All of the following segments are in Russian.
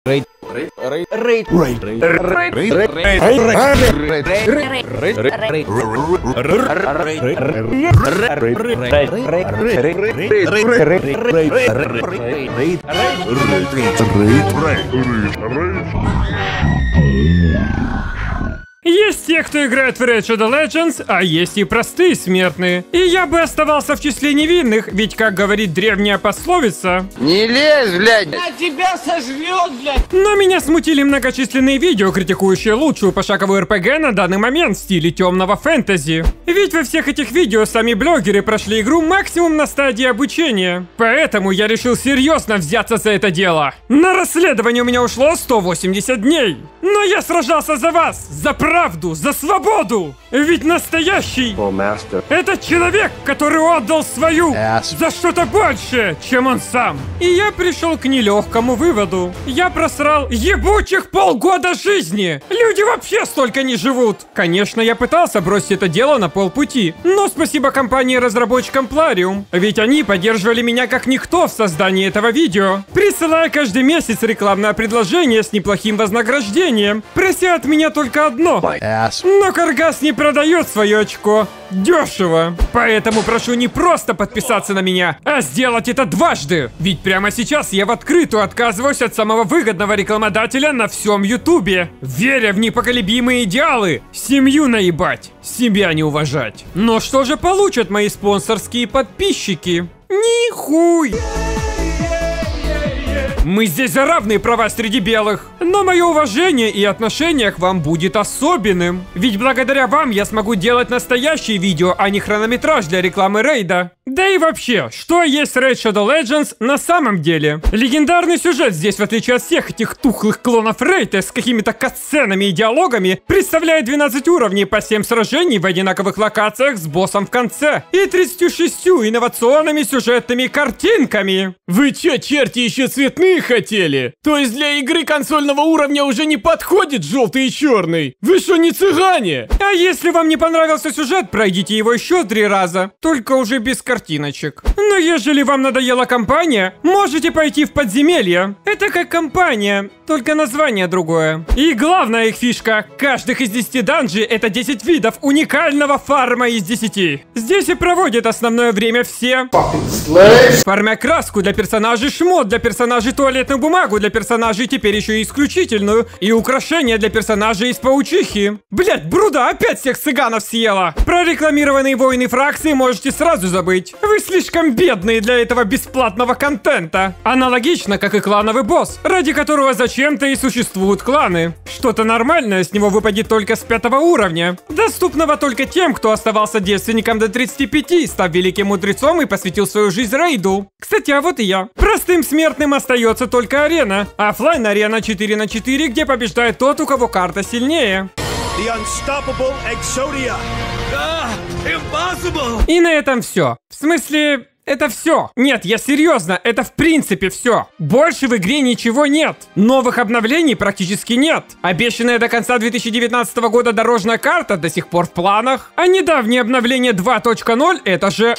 Рейд. Есть те, кто играет в Raid Shadow Legends, а есть и простые смертные. И я бы оставался в числе невинных, ведь, как говорит древняя пословица... Не лезь, блядь! Я тебя сожрет, блядь! Но меня смутили многочисленные видео, критикующие лучшую пошаговую РПГ на данный момент в стиле темного фэнтези. Ведь во всех этих видео сами блогеры прошли игру максимум на стадии обучения. Поэтому я решил серьезно взяться за это дело. На расследование у меня ушло 180 дней. Но я сражался за вас, за правду, за свободу! Ведь настоящий это человек, который отдал свою за что-то большее, чем он сам. И я пришел к нелегкому выводу. Я просрал ебучих полгода жизни. Люди вообще столько не живут. Конечно, я пытался бросить это дело на полпути, но спасибо компании-разработчикам Plarium, ведь они поддерживали меня как никто в создании этого видео, присылая каждый месяц рекламное предложение с неплохим вознаграждением, прося от меня только одно. Но Каргас не продает свое очко дешево. Поэтому прошу не просто подписаться на меня, а сделать это дважды. Ведь прямо сейчас я в открытую отказываюсь от самого выгодного рекламодателя на всем Ютубе, веря в непоколебимые идеалы. Семью наебать, себя не уважать. Но что же получат мои спонсорские подписчики? Нихуй! Мы здесь за равные права среди белых. Но мое уважение и отношение к вам будет особенным. Ведь благодаря вам я смогу делать настоящие видео, а не хронометраж для рекламы рейда. Да и вообще, что есть Raid Shadow Legends на самом деле? Легендарный сюжет здесь, в отличие от всех этих тухлых клонов рейда с какими-то катсценами и диалогами, представляет 12 уровней по 7 сражений в одинаковых локациях с боссом в конце. И 36 инновационными сюжетными картинками. Вы чё, черти, еще цветные хотели? То есть для игры консольного уровня уже не подходит желтый и черный? Вы что, не цыгане? А если вам не понравился сюжет, пройдите его еще 3 раза, только уже без картиночек. Но ежели вам надоела кампания, можете пойти в подземелье. Это как кампания, только название другое. И главная их фишка, каждых из 10 данжей это 10 видов уникального фарма из 10. Здесь и проводят основное время все. Фармя краску для персонажей, шмот для персонажей, туалетную бумагу для персонажей, теперь еще и исключительную, и украшения для персонажей из паучихи. Блять, Бруда опять всех цыганов съела. Про рекламированные войны фракции можете сразу забыть. Вы слишком бедные для этого бесплатного контента. Аналогично, как и клановый босс, ради которого зачем-то и существуют кланы. Что-то нормальное с него выпадет только с 5 уровня, доступного только тем, кто оставался девственником до 35, став великим мудрецом и посвятил свою жизнь рейду. Кстати, а вот и я. Простым смертным остается только арена. Оффлайн арена 4 на 4, где побеждает тот, у кого карта сильнее. И на этом все. В смысле, это все. Нет, я серьезно, это в принципе все. Больше в игре ничего нет. Новых обновлений практически нет. Обещанная до конца 2019 года дорожная карта до сих пор в планах. А недавнее обновление 2.0 это же...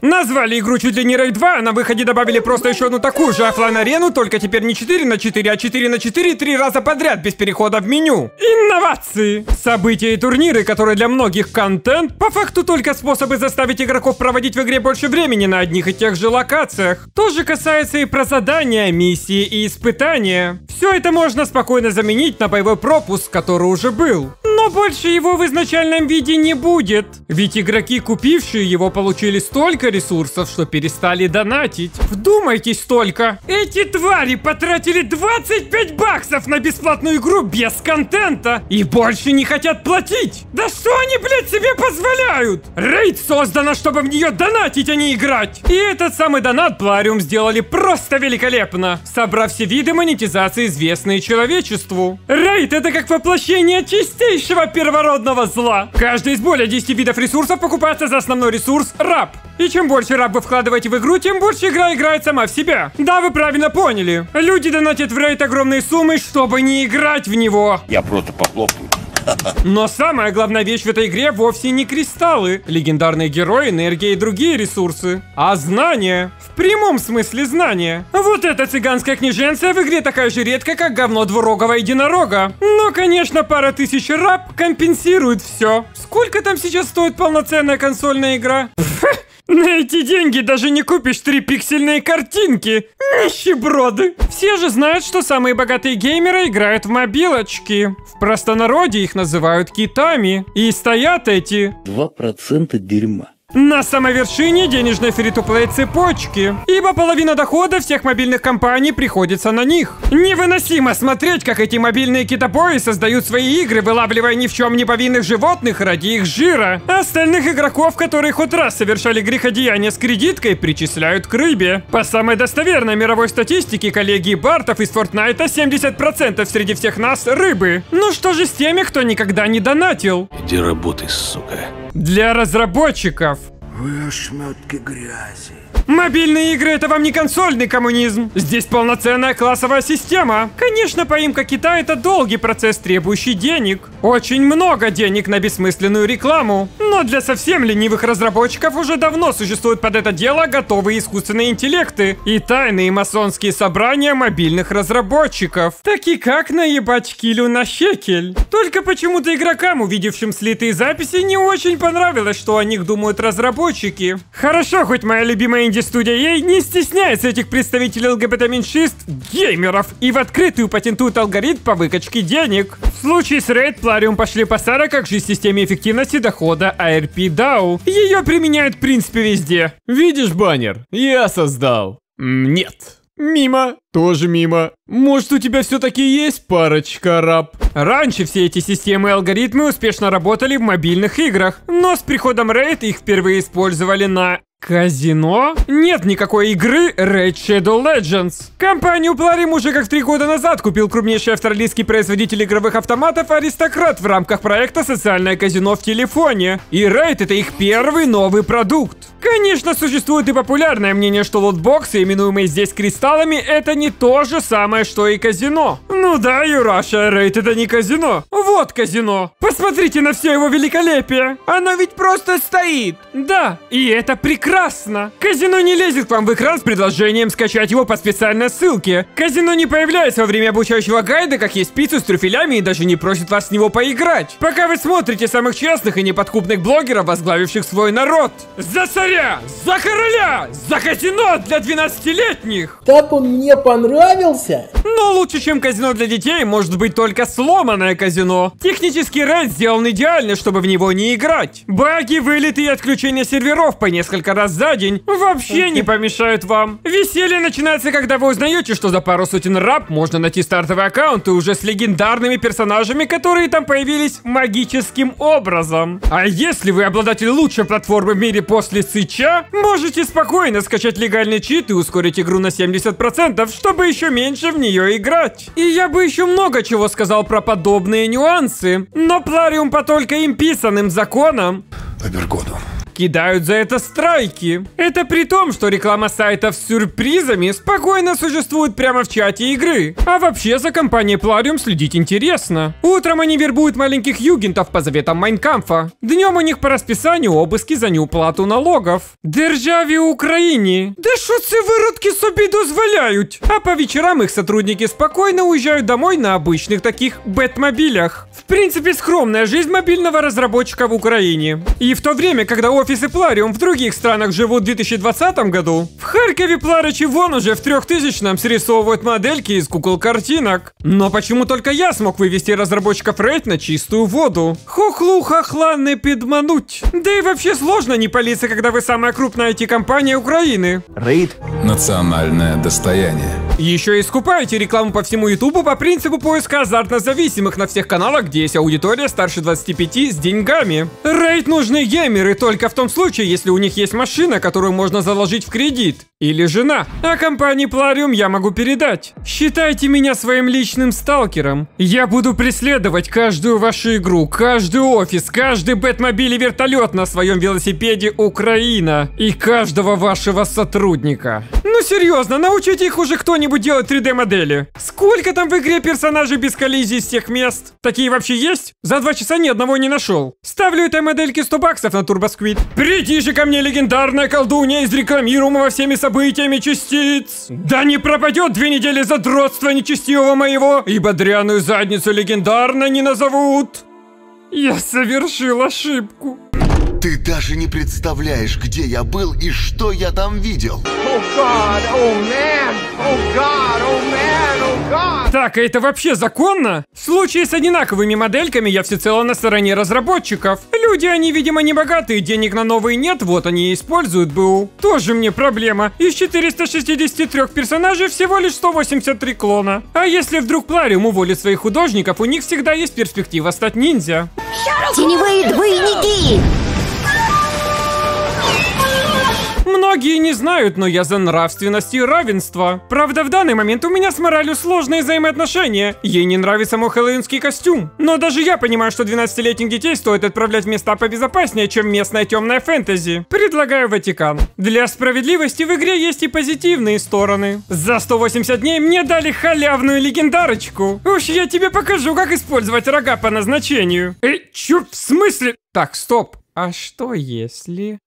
Назвали игру чуть ли не Raid 2, а на выходе добавили просто еще одну такую же оффлайн-арену, только теперь не 4 на 4, а 4 на 4 3 раза подряд без перехода в меню. Инновации! События и турниры, которые для многих контент, по факту только способы заставить игроков проводить в игре больше времени на одних и тех же локациях. Тоже касается и про задания, миссии и испытания. Все это можно спокойно заменить на боевой пропуск, который уже был. Но больше его в изначальном виде не будет. Ведь игроки, купившие его, получили столько ресурсов, что перестали донатить. Вдумайтесь только. Эти твари потратили 25 баксов на бесплатную игру без контента. И больше не хотят платить. Да что они, блядь, себе позволяют? Рейд создана, чтобы в нее донатить, а не играть. И этот самый донат Plarium сделали просто великолепно, собрав все виды монетизации, известные человечеству. Рейд это как воплощение чистейшего первородного зла. Каждый из более 10 видов ресурсов покупается за основной ресурс раб. И чем больше раб вы вкладываете в игру, тем больше игра играет сама в себя. Да, вы правильно поняли. Люди донатят в рейд огромные суммы, чтобы не играть в него. Я просто похлопаю. Но самая главная вещь в этой игре вовсе не кристаллы, легендарные герои, энергия и другие ресурсы, а знания. В прямом смысле знания. Вот эта цыганская княженция в игре такая же редкая, как говно двурогого единорога. Но, конечно, пара тысяч раб компенсирует все. Сколько там сейчас стоит полноценная консольная игра? На эти деньги даже не купишь 3 пиксельные картинки. Нищеброды. Все же знают, что самые богатые геймеры играют в мобилочки. В простонародье их называют китами. И стоят эти 2% дерьма на самой вершине денежной фри-то-плей цепочки, ибо половина дохода всех мобильных компаний приходится на них. Невыносимо смотреть, как эти мобильные китобои создают свои игры, вылавливая ни в чем не повинных животных ради их жира. Остальных игроков, которые хоть раз совершали греходеяние с кредиткой, причисляют к рыбе. По самой достоверной мировой статистике коллеги Бартов из Фортнайта 70% среди всех нас рыбы. Ну что же с теми, кто никогда не донатил? Иди работай, сука. Для разработчиков. Вы ошметки грязи. Мобильные игры — это вам не консольный коммунизм. Здесь полноценная классовая система. Конечно, поимка кита — это долгий процесс, требующий денег. Очень много денег на бессмысленную рекламу. Но для совсем ленивых разработчиков уже давно существуют под это дело готовые искусственные интеллекты и тайные масонские собрания мобильных разработчиков. Такие как наебать килю на шекель. Только почему-то игрокам, увидевшим слитые записи, не очень понравилось, что о них думают разработчики. Хорошо, хоть моя любимая инди-студия EA не стесняется этих представителей ЛГБТ-меньшинств, геймеров, и в открытую патентует алгоритм по выкачке денег. В случае с Raid Plarium пошли по Сара как же системе эффективности дохода ARP-DAO. Ее применяют в принципе везде. Видишь баннер? Я создал. Нет. Мимо. Тоже мимо. Может, у тебя все-таки есть парочка раб? Раньше все эти системы и алгоритмы успешно работали в мобильных играх, но с приходом Raid их впервые использовали на казино? Нет никакой игры Raid Shadow Legends. Компанию Plarium уже как 3 года назад купил крупнейший австралийский производитель игровых автоматов Аристократ в рамках проекта «Социальное казино в телефоне». И Raid — это их первый новый продукт. Конечно, существует и популярное мнение, что лотбоксы, именуемые здесь кристаллами, это не то же самое, что и казино. Ну да, Юраша, Raid — это не казино. Вот казино. Посмотрите на все его великолепие. Оно ведь просто стоит. Да, и это прекрасно. Казино не лезет к вам в экран с предложением скачать его по специальной ссылке. Казино не появляется во время обучающего гайда, как есть пиццу с трюфелями, и даже не просит вас с него поиграть. Пока вы смотрите самых честных и неподкупных блогеров, возглавивших свой народ. За царя! За короля! За казино для 12-летних! Так он мне понравился! Но лучше, чем казино для детей, может быть только сломанное казино. Технически Raid сделан идеально, чтобы в него не играть. Баги, вылеты и отключение серверов по несколько раз за день вообще не помешают вам. Веселье начинается, когда вы узнаете, что за пару сотен раб можно найти стартовые аккаунты уже с легендарными персонажами, которые там появились магическим образом. А если вы обладатель лучшей платформы в мире после Сыча, можете спокойно скачать легальный чит и ускорить игру на 70%, чтобы еще меньше в нее играть. И я бы еще много чего сказал про подобные нюансы, но Plarium по только им писанным законам кидают за это страйки. Это при том, что реклама сайтов с сюрпризами спокойно существует прямо в чате игры. А вообще за компанией Plarium следить интересно. Утром они вербуют маленьких югентов по заветам Майнкамфа. Днем у них по расписанию обыски за неуплату налогов. Державі Україні. Да що це виродки собі дозволяють? А по вечерам их сотрудники спокойно уезжают домой на обычных таких бэтмобилях. В принципе, скромная жизнь мобильного разработчика в Украине. И в то время, когда офисы Plarium в других странах живут в 2020 году, в Харькове Пларычи вон уже в 3000-м срисовывают модельки из кукол-картинок. Но почему только я смог вывести разработчиков Raid на чистую воду? Хохлу хохла не підмануть. Да и вообще сложно не палиться, когда вы самая крупная IT-компания Украины. Raid — национальное достояние. Еще и скупаете рекламу по всему Ютубу по принципу поиска азартно зависимых на всех каналах, где есть аудитория старше 25 с деньгами. Raid нужны геймеры только в том случае, если у них есть машина, которую можно заложить в кредит. или жена. А компании Plarium я могу передать. Считайте меня своим личным сталкером. Я буду преследовать каждую вашу игру, каждый офис, каждый бэтмобиль и вертолет на своем велосипеде Украина и каждого вашего сотрудника. Ну серьезно, научите их уже кто-нибудь делать 3D-модели. Сколько там в игре персонажей без коллизий с тех мест? Такие вообще есть? За 2 часа ни одного не нашел. Ставлю этой модельке 100 баксов на турбосквид. Приди же ко мне, легендарная колдунья из рекламируемого всеми событиями частиц. Да не пропадет 2 недели задротства нечестивого моего, ибо дряную задницу легендарно не назовут. Я совершил ошибку. Ты даже не представляешь, где я был и что я там видел. Так, а это вообще законно? В случае с одинаковыми модельками я всецело на стороне разработчиков. Люди, они, видимо, не богатые, денег на новые нет, вот они и используют БУ. Тоже мне проблема. Из 463 персонажей всего лишь 183 клона. А если вдруг Plarium уволит своих художников, у них всегда есть перспектива стать ниндзя. Теневые двойники! Многие не знают, но я за нравственность и равенство. Правда, в данный момент у меня с моралью сложные взаимоотношения. Ей не нравится мой хэллоуинский костюм. Но даже я понимаю, что 12-летних детей стоит отправлять в места побезопаснее, чем местная темная фэнтези. Предлагаю Ватикан. Для справедливости в игре есть и позитивные стороны. За 180 дней мне дали халявную легендарочку. Уж я тебе покажу, как использовать рога по назначению. Чё, в смысле? Так, стоп. А что если...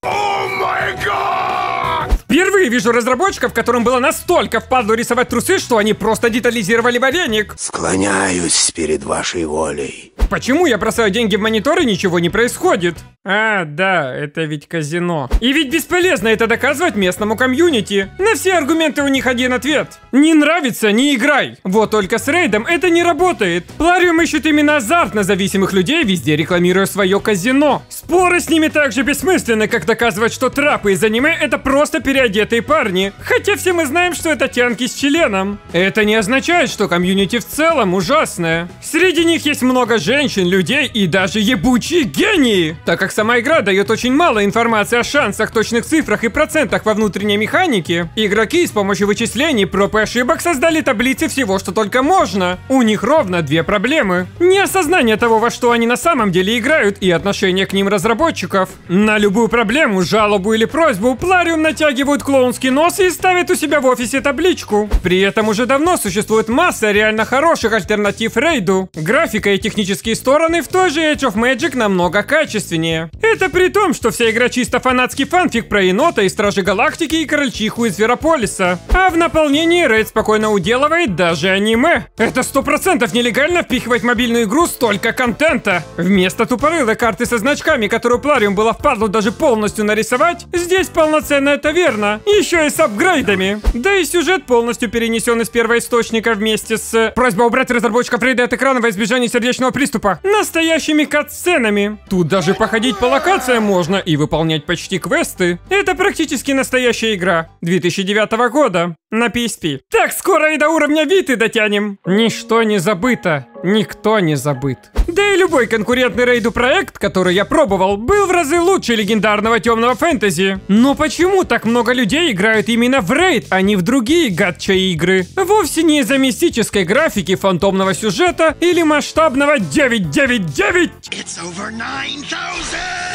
Впервые вижу разработчиков, которым было настолько впадло рисовать трусы, что они просто детализировали вареник. Склоняюсь перед вашей волей. Почему я бросаю деньги в монитор и ничего не происходит? А, да, это ведь казино. И ведь бесполезно это доказывать местному комьюнити. На все аргументы у них один ответ. Не нравится, не играй. Вот только с рейдом это не работает. Plarium ищет именно азартно зависимых людей, везде рекламируя свое казино. Споры с ними так же бессмысленны, как доказывать, что трапы из аниме это просто переодетые парни. Хотя все мы знаем, что это тянки с членом. Это не означает, что комьюнити в целом ужасное. Среди них есть много женщин, людей и даже ебучие гении. Так как сама игра дает очень мало информации о шансах, точных цифрах и процентах во внутренней механике, игроки с помощью вычислений, проб и ошибок создали таблицы всего, что только можно. У них ровно 2 проблемы. Неосознание того, во что они на самом деле играют, и отношение к ним разработчиков. На любую проблему, жалобу или просьбу Plarium натягивают клоунский нос и ставят у себя в офисе табличку. При этом уже давно существует масса реально хороших альтернатив рейду. Графика и технические стороны в той же Age of Magic намного качественнее. Это при том, что вся игра чисто фанатский фанфик про енота и Стражи Галактики и Крольчиху из Зверополиса. А в наполнении рейд спокойно уделывает даже аниме. Это 100% нелегально впихивать в мобильную игру столько контента. Вместо тупорылой карты со значками, которую Plarium было впадло даже полностью нарисовать, здесь полноценная таверна, еще и с апгрейдами. Да и сюжет полностью перенесен из первоисточника вместе с... Просьба убрать разработчиков рейда от экрана во избежание сердечного приступа. Настоящими катсценами. Тут даже походить по локациям можно и выполнять почти квесты. Это практически настоящая игра 2009 года на PSP. Так скоро и до уровня Виты дотянем. Ничто не забыто, никто не забыт. Да и любой конкурентный рейду проект, который я пробовал, был в разы лучше легендарного темного фэнтези. Но почему так много людей играют именно в рейд, а не в другие гатча-игры? Вовсе не из-за мистической графики, фантомного сюжета или масштабного 999.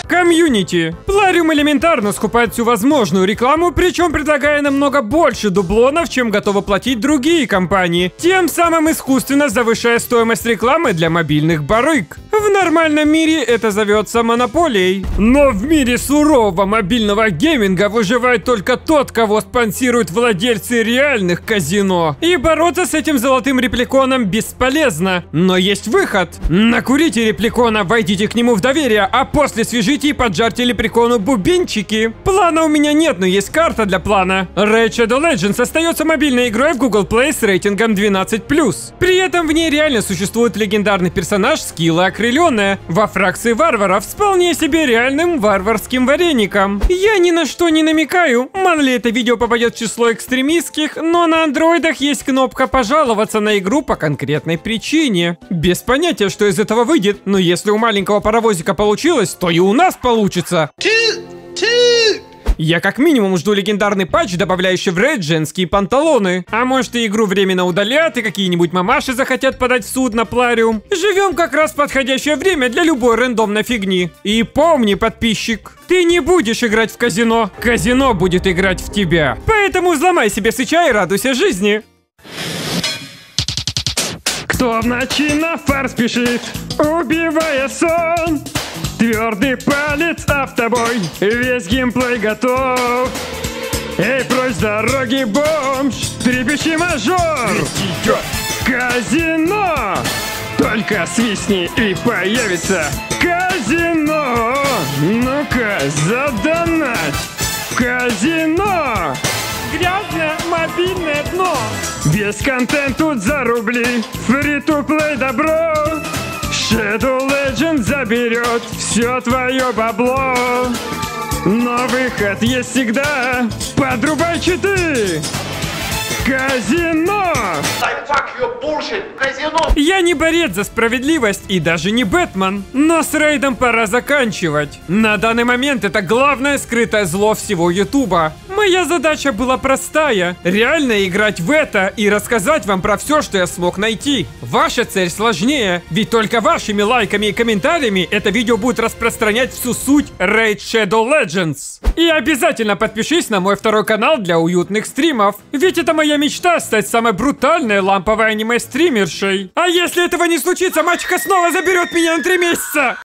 Комьюнити. Plarium элементарно скупает всю возможную рекламу, причем предлагая намного больше дублонов, чем готовы платить другие компании, тем самым искусственно завышая стоимость рекламы для мобильных барыг. В нормальном мире это зовется монополией. Но в мире сурового мобильного гейминга выживает только тот, кого спонсируют владельцы реальных казино. И бороться с этим золотым репликоном бесполезно. Но есть выход. Накурите репликона, войдите к нему в доверие, а после свяжите и поджарьте репликону бубенчики. Плана у меня нет, но есть карта для плана. Raid Shadow Legends остается мобильной игрой в Google Play с рейтингом 12+. При этом в ней реально существует легендарный персонаж Скилла Окрыленная во фракции варваров с вполне себе реальным варварским вареником. Я ни на что не намекаю, мало ли это видео попадет в число экстремистских, но на андроидах есть кнопка пожаловаться на игру по конкретной причине. Без понятия, что из этого выйдет, но если у маленького паровозика получилось, то и у нас получится. Я как минимум жду легендарный патч, добавляющий в рейд женские панталоны. А может и игру временно удалят, и какие-нибудь мамаши захотят подать в суд на Плариум. Живем как раз в подходящее время для любой рандомной фигни. И помни, подписчик, ты не будешь играть в казино. Казино будет играть в тебя. Поэтому взломай себе свеча и радуйся жизни. Кто в ночи на фар спешит, убивая сон? Твердый палец автобой, весь геймплей готов. Эй, прочь с дороги, бомж, трепещи мажор. Казино! Только свистни и появится казино. Ну-ка, задонать. Казино! Грязное мобильное дно. Без контент тут за рубли. Фри-то-плей добро. Shadow Legends заберет все твое бабло. Но выход есть всегда. Подрубай читы. Казино! Я не борец за справедливость и даже не Бэтмен, но с рейдом пора заканчивать. На данный момент это главное скрытое зло всего Ютуба. Моя задача была простая – реально играть в это и рассказать вам про все, что я смог найти. Ваша цель сложнее, ведь только вашими лайками и комментариями это видео будет распространять всю суть Raid Shadow Legends. И обязательно подпишись на мой второй канал для уютных стримов, ведь это моя мечта стать самой брутальной ламповой аниме-стримершей. А если этого не случится, мачеха снова заберет меня на 3 месяца!